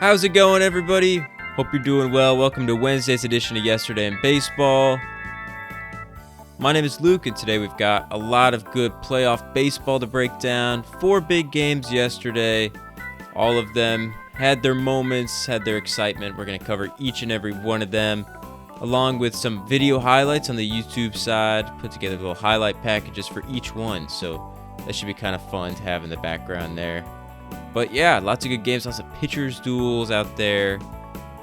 How's it going, everybody? Hope you're doing well. Welcome to Wednesday's edition of Yesterday in Baseball. My name is Luke, and today we've got a lot of good playoff baseball to break down. 4 big games yesterday. All of them had their moments, had their excitement. We're going to cover each and every one of them, along with some video highlights on the YouTube side. Put together little highlight packages for each one, so that should be kind of fun to have in the background there. But yeah, lots of good games, lots of pitchers duels out there.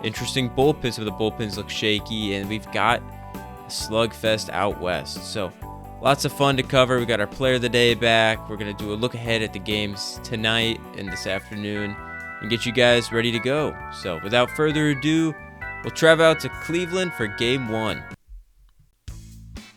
Interesting bullpens, some of the bullpens look shaky, and we've got a slugfest out west. So lots of fun to cover. We got our player of the day back. We're going to do a look ahead at the games tonight and this afternoon and get you guys ready to go. So without further ado, we'll travel out to Cleveland for Game 1.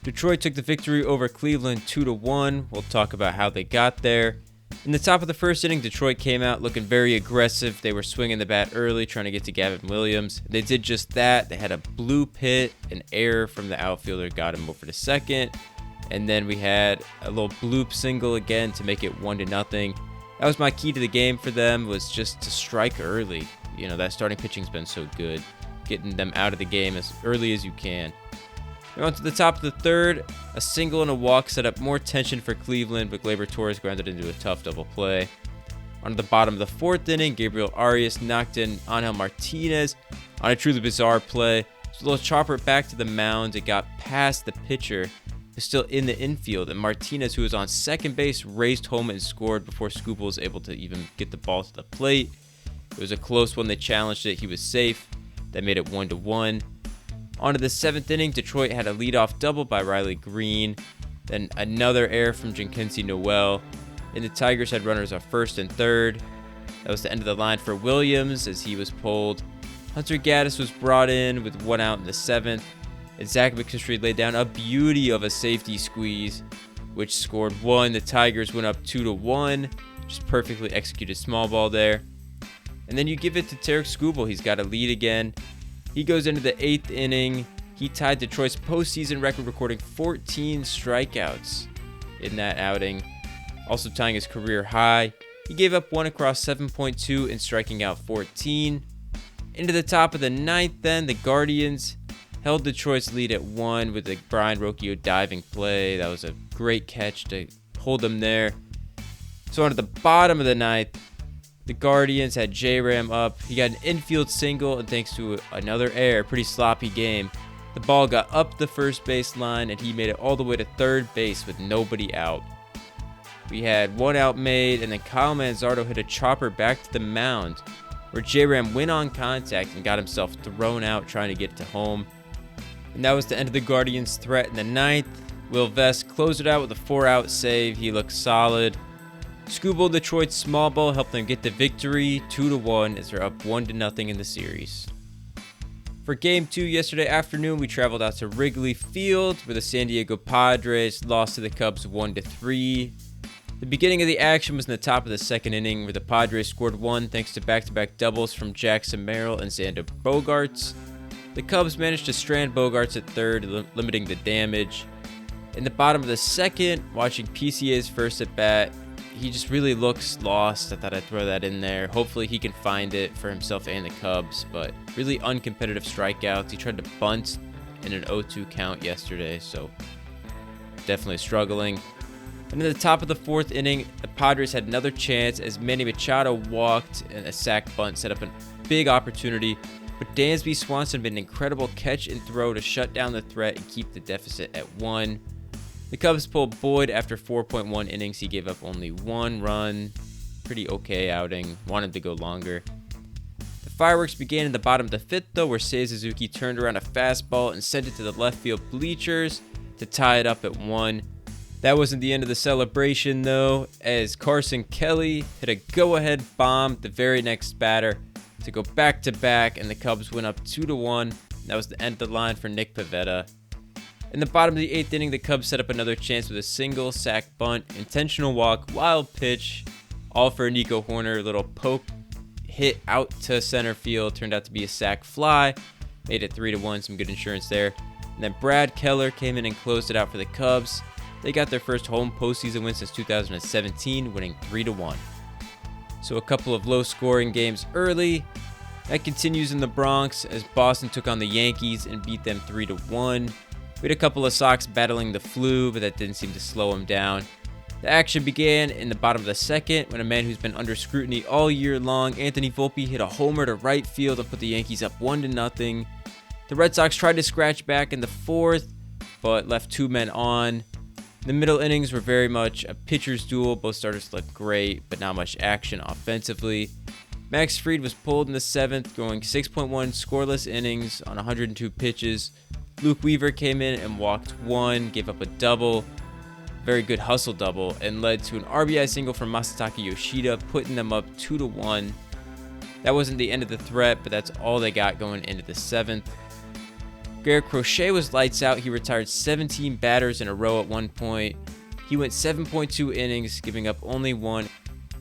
Detroit took the victory over Cleveland 2-1. We'll talk about how they got there. In the top of the first inning, Detroit came out looking very aggressive. They were swinging the bat early, trying to get to Gavin Williams. They did just that. They had a bloop hit, an error from the outfielder got him over to second. And then we had a little bloop single again to make it 1-0. That was my key to the game for them, was just to strike early. You know, that starting pitching's been so good, getting them out of the game as early as you can. We went to the top of the third. A single and a walk set up more tension for Cleveland, but Gleyber Torres grounded into a tough double play. On the bottom of the fourth inning, Gabriel Arias knocked in Angel Martinez on a truly bizarre play. So a little chopper back to the mound. It got past the pitcher, who's still in the infield, and Martinez, who was on second base, raced home and scored before Skubal was able to even get the ball to the plate. It was a close one. They challenged it. He was safe. That made it 1-1. On to the seventh inning, Detroit had a leadoff double by Riley Green, then another error from Jenkinson Noel, and the Tigers had runners on first and third. That was the end of the line for Williams as he was pulled. Hunter Gaddis was brought in with 1 out in the seventh, and Zach McKinstry laid down a beauty of a safety squeeze, which scored 1. The Tigers went up 2-1, just perfectly executed small ball there. And then you give it to Tarik Skubal. He's got a lead again. He goes into the 8th inning. He tied Detroit's postseason record, recording 14 strikeouts in that outing, also tying his career high. He gave up 1 across 7.2 and striking out 14. Into the top of the 9th then, the Guardians held Detroit's lead at 1 with the Brian Rocchio diving play. That was a great catch to hold them there. So on to the bottom of the 9th, the Guardians had J-Ram up. He got an infield single, and thanks to another error, pretty sloppy game, the ball got up the first base line, and he made it all the way to third base with nobody out. We had 1 out made, and then Kyle Manzardo hit a chopper back to the mound, where J-Ram went on contact and got himself thrown out trying to get to home. And that was the end of the Guardians' threat in the 9th. Will Vest closed it out with a 4-out save. He looked solid. Skubal, Detroit's small ball, helped them get the victory 2-1 as they're up 1-0 in the series. For Game 2 yesterday afternoon, we traveled out to Wrigley Field where the San Diego Padres lost to the Cubs 1-3. The beginning of the action was in the top of the second inning where the Padres scored 1 thanks to back-to-back doubles from Jackson Merrill and Xander Bogaerts. The Cubs managed to strand Bogaerts at third, limiting the damage. In the bottom of the second, watching PCA's first at-bat, he just really looks lost. I thought I'd throw that in there. Hopefully he can find it for himself and the Cubs, but really uncompetitive strikeouts. He tried to bunt in an 0-2 count yesterday, so definitely struggling. And in the top of the fourth inning, the Padres had another chance as Manny Machado walked and a sac bunt set up a big opportunity, but Dansby Swanson made an incredible catch and throw to shut down the threat and keep the deficit at 1. The Cubs pulled Boyd after 4.1 innings. He gave up only 1 run. Pretty okay outing. Wanted to go longer. The fireworks began in the bottom of the 5th, though, where Seiya Suzuki turned around a fastball and sent it to the left field bleachers to tie it up at 1. That wasn't the end of the celebration, though, as Carson Kelly hit a go-ahead bomb the very next batter to go back-to-back, and the Cubs went up 2-1. That was the end of the line for Nick Pivetta. In the bottom of the 8th inning, the Cubs set up another chance with a single, sac bunt, intentional walk, wild pitch, all for Nico Horner. Little poke hit out to center field, turned out to be a sac fly, made it 3-1, some good insurance there. And then Brad Keller came in and closed it out for the Cubs. They got their first home postseason win since 2017, winning 3-1. So a couple of low-scoring games early. That continues in the Bronx as Boston took on the Yankees and beat them 3-1. We had a couple of Sox battling the flu, but that didn't seem to slow them down. The action began in the bottom of the second when a man who's been under scrutiny all year long, Anthony Volpe, hit a homer to right field and put the Yankees up 1-0. The Red Sox tried to scratch back in the fourth, but left 2 men on. The middle innings were very much a pitcher's duel. Both starters looked great, but not much action offensively. Max Fried was pulled in the seventh, going 6.1 scoreless innings on 102 pitches. Luke Weaver came in and walked 1, gave up a double, very good hustle double, and led to an RBI single from Masataka Yoshida, putting them up 2-1. That wasn't the end of the threat, but that's all they got going into the seventh. Garrett Crochet was lights out. He retired 17 batters in a row at one point. He went 7.2 innings, giving up only 1.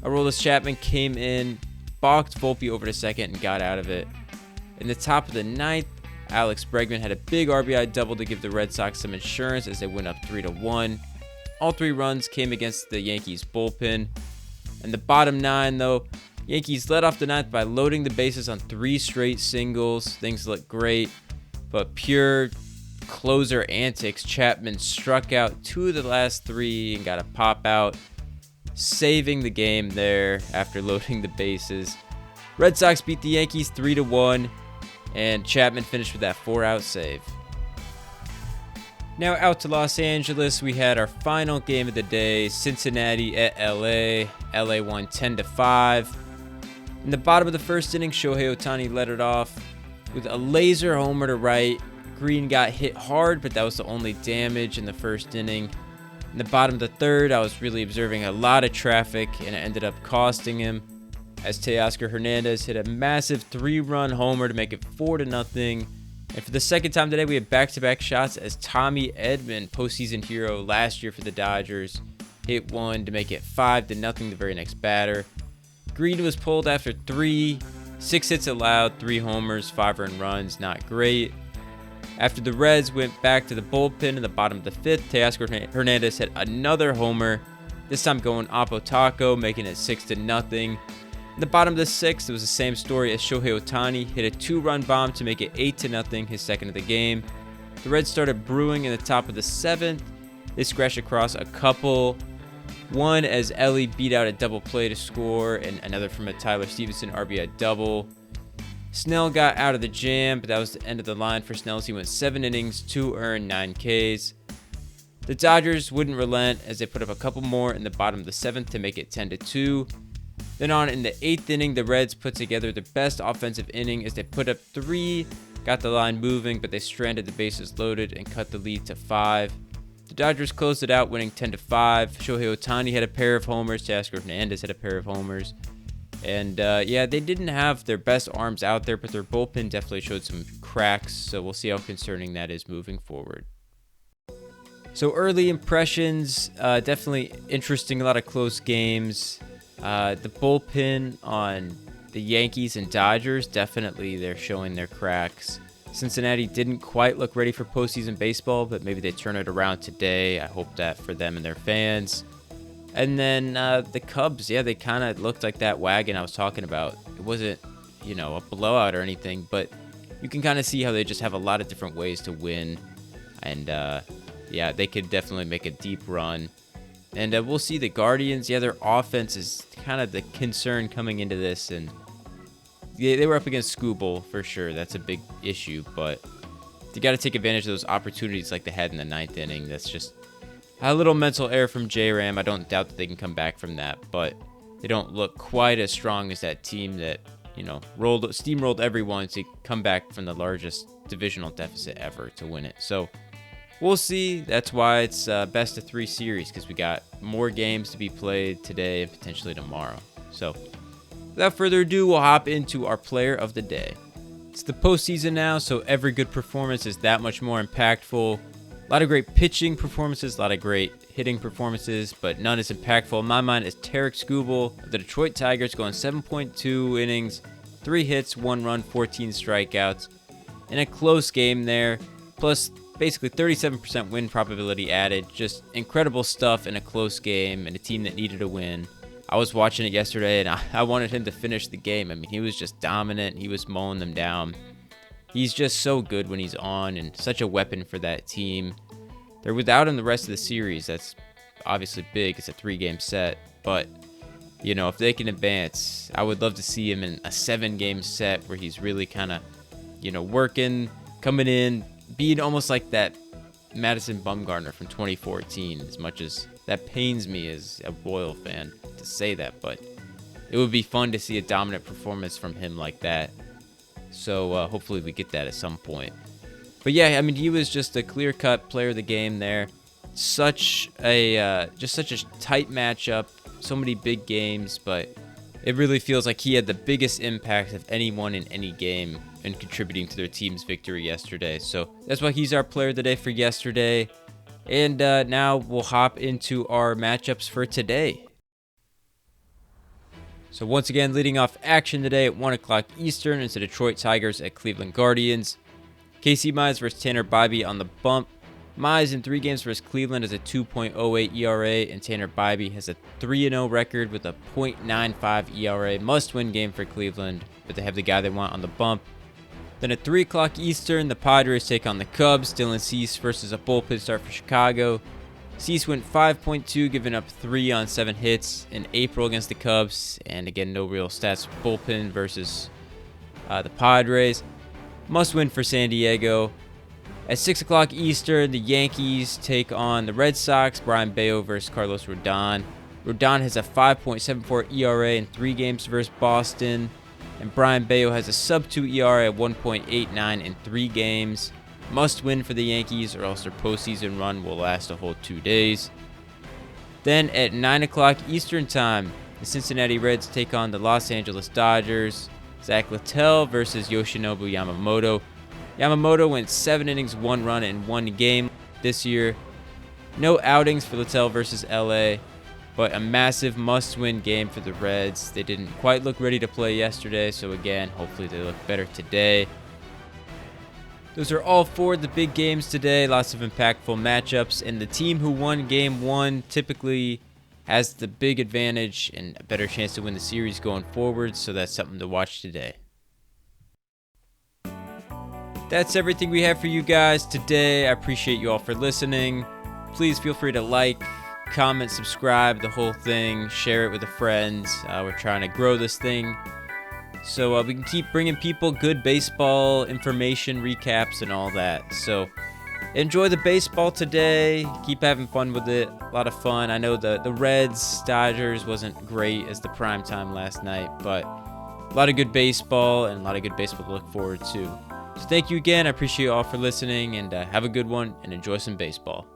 Aroldis Chapman came in, balked Volpe over to second, and got out of it. In the top of the ninth, Alex Bregman had a big RBI double to give the Red Sox some insurance as they went up 3-1. All 3 runs came against the Yankees bullpen. In the bottom 9, though, Yankees led off the ninth by loading the bases on 3 straight singles. Things looked great, but pure closer antics. Chapman struck out 2 of the last 3 and got a pop out, saving the game there after loading the bases. Red Sox beat the Yankees 3-1, and Chapman finished with that 4-out save. Now out to Los Angeles, we had our final game of the day, Cincinnati at LA. LA won 10-5. In the bottom of the first inning, Shohei Ohtani led it off with a laser homer to right. Green got hit hard, but that was the only damage in the first inning. In the bottom of the third, I was really observing a lot of traffic, and it ended up costing him as Teoscar Hernandez hit a massive 3-run homer to make it 4-0. And for the second time today, we had back-to-back shots as Tommy Edman, postseason hero last year for the Dodgers, hit 1 to make it 5-0 the very next batter. Green was pulled after 3, 6 hits allowed, 3 homers, 5 earned runs, not great. After the Reds went back to the bullpen in the bottom of the fifth, Teoscar Hernandez hit another homer, this time going Oppo Taco, making it 6-0. In the bottom of the sixth, it was the same story as Shohei Ohtani, hit a 2-run bomb to make it 8-0, his second of the game. The Reds started brewing in the top of the seventh. They scratched across a couple. One as Ellie beat out a double play to score, and another from a Tyler Stevenson RBI double. Snell got out of the jam, but that was the end of the line for Snell as he went 7 innings, 2 earned, 9 Ks. The Dodgers wouldn't relent as they put up a couple more in the bottom of the seventh to make it 10-2. Then on in the 8th inning, the Reds put together their best offensive inning as they put up 3, got the line moving, but they stranded the bases loaded and cut the lead to 5. The Dodgers closed it out, winning 10-5. Shohei Ohtani had a pair of homers. Teoscar Hernandez had a pair of homers. And they didn't have their best arms out there, but their bullpen definitely showed some cracks. So we'll see how concerning that is moving forward. So early impressions, definitely interesting. A lot of close games. The bullpen on the Yankees and Dodgers, definitely they're showing their cracks. Cincinnati didn't quite look ready for postseason baseball, but maybe they turn it around today. I hope that for them and their fans. And then the Cubs, they kind of looked like that wagon I was talking about. It wasn't, a blowout or anything, but you can kind of see how they just have a lot of different ways to win. And, they could definitely make a deep run. And we'll see the Guardians. Their offense is kind of the concern coming into this. And they were up against Skubal for sure. That's a big issue. But they got to take advantage of those opportunities like they had in the 9th inning. That's just a little mental error from J-Ram. I don't doubt that they can come back from that. But they don't look quite as strong as that team that, steamrolled everyone to come back from the largest divisional deficit ever to win it. So we'll see. That's why it's best of 3 series, because we got more games to be played today and potentially tomorrow. So without further ado, we'll hop into our player of the day. It's the postseason now, so every good performance is that much more impactful. A lot of great pitching performances, a lot of great hitting performances, but none as impactful in my mind as Tarik Skubal of the Detroit Tigers, going 7.2 innings, 3 hits, 1 run, 14 strikeouts. In a close game there, plus basically 37% win probability added. Just incredible stuff in a close game and a team that needed a win. I was watching it yesterday, and I wanted him to finish the game. I mean, he was just dominant. He was mowing them down. He's just so good when he's on and such a weapon for that team. They're without him the rest of the series. That's obviously big. It's a 3-game set. But, if they can advance, I would love to see him in a 7-game set where he's really kind of, working, coming in, being almost like that Madison Bumgarner from 2014, as much as that pains me as a Royal fan to say that. But it would be fun to see a dominant performance from him like that. So hopefully we get that at some point. But yeah, I mean, he was just a clear-cut player of the game there. Such a tight matchup, so many big games, but it really feels like he had the biggest impact of anyone in any game in contributing to their team's victory yesterday. So that's why he's our player of the day for yesterday. And now we'll hop into our matchups for today. So once again, leading off action today at 1 o'clock Eastern, it's the Detroit Tigers at Cleveland Guardians. Casey Mize versus Tanner Bybee on the bump. Mize in 3 games versus Cleveland has a 2.08 ERA, and Tanner Bybee has a 3-0 record with a .95 ERA. Must-win game for Cleveland, but they have the guy they want on the bump. Then at 3 o'clock Eastern, the Padres take on the Cubs. Dylan Cease versus a bullpen start for Chicago. Cease went 5.2, giving up 3 on 7 hits in April against the Cubs. And again, no real stats. Bullpen versus the Padres. Must win for San Diego. At 6 o'clock Eastern, the Yankees take on the Red Sox. Brian Bayo versus Carlos Rodon. Rodon has a 5.74 ERA in 3 games versus Boston. And Brian Bayo has a sub-2 ERA at 1.89 in 3 games. Must win for the Yankees, or else their postseason run will last a whole 2 days. Then at 9 o'clock Eastern Time, the Cincinnati Reds take on the Los Angeles Dodgers. Zach Littell versus Yoshinobu Yamamoto. Yamamoto went 7 innings, 1 run, and 1 game this year. No outings for Littell versus LA, but a massive must-win game for the Reds. They didn't quite look ready to play yesterday, so again, hopefully they look better today. Those are all 4 of the big games today. Lots of impactful matchups, and the team who won Game 1 typically has the big advantage and a better chance to win the series going forward, so that's something to watch today. That's everything we have for you guys today. I appreciate you all for listening. Please feel free to like, comment, subscribe, the whole thing. Share it with a friend. We're trying to grow this thing so we can keep bringing people good baseball information, recaps, and all that. So enjoy the baseball today. Keep having fun with it. A lot of fun. I know the Reds, Dodgers wasn't great as the prime time last night, but a lot of good baseball and a lot of good baseball to look forward to. So thank you again. I appreciate you all for listening, and have a good one and enjoy some baseball.